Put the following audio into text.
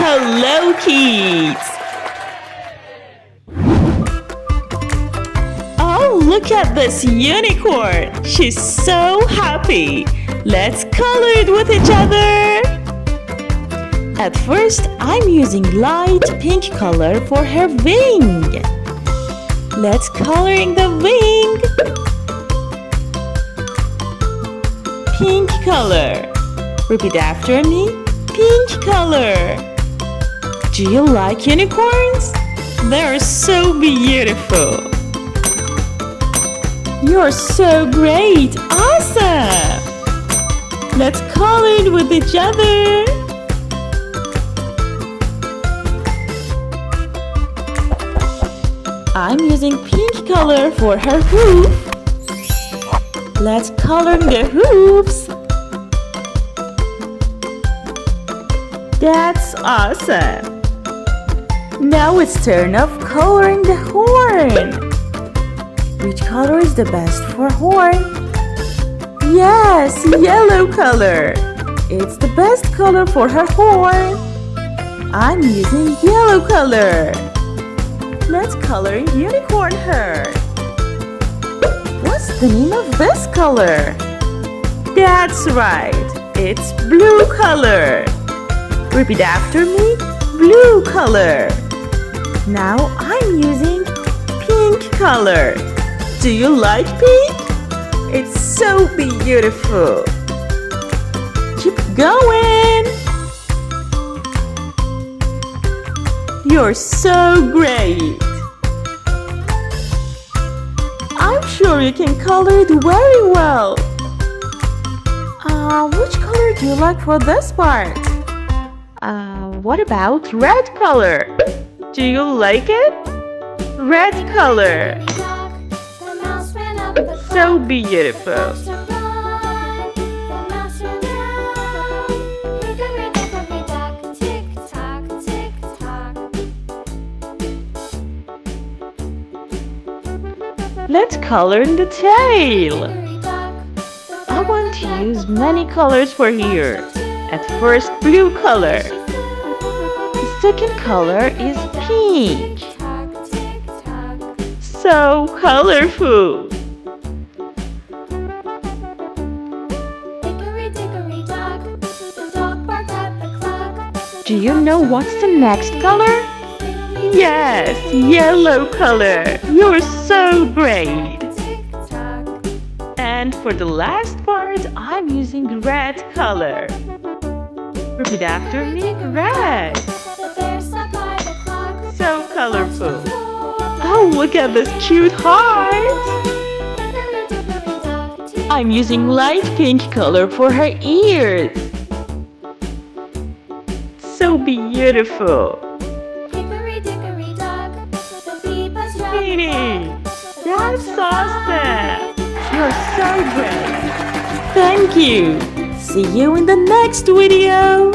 Hello, kids! Oh, look at this unicorn! She's so happy! Let's color it with each other! At first, I'm using light pink color for her wing. Let's coloring the wing. Pink color. Repeat after me. Pink color. Do you like unicorns? They're so beautiful. You're so great. Awesome. Let's color it with each other. I'm using pink color for her hoof. Let's color the hooves. That's awesome. Now it's turn of coloring the horn. Which color is the best for horn? Yes, yellow color. It's the best color for her horn. I'm using yellow color. Let's color unicorn hair. What's the name of this color? That's right, it's blue color. Repeat after me, blue color. Now I'm using pink color. Do you like pink? It's so beautiful. Keep going. You're so great. I'm sure you can color it very well. Which color do you like for this part? What about red color? Do you like it? Red color. So beautiful. Let's color in the tail. I want to use many colors for here. At first, blue color. The second color is pink. So colorful. Do you know what's the next color? Yes, yellow color. You're so great. And for the last part, I'm using red color. Repeat after me, red. So colorful. Oh, look at this cute heart. I'm using light pink color for her ears. So beautiful. That's awesome! You're so great! Thank you! See you in the next video!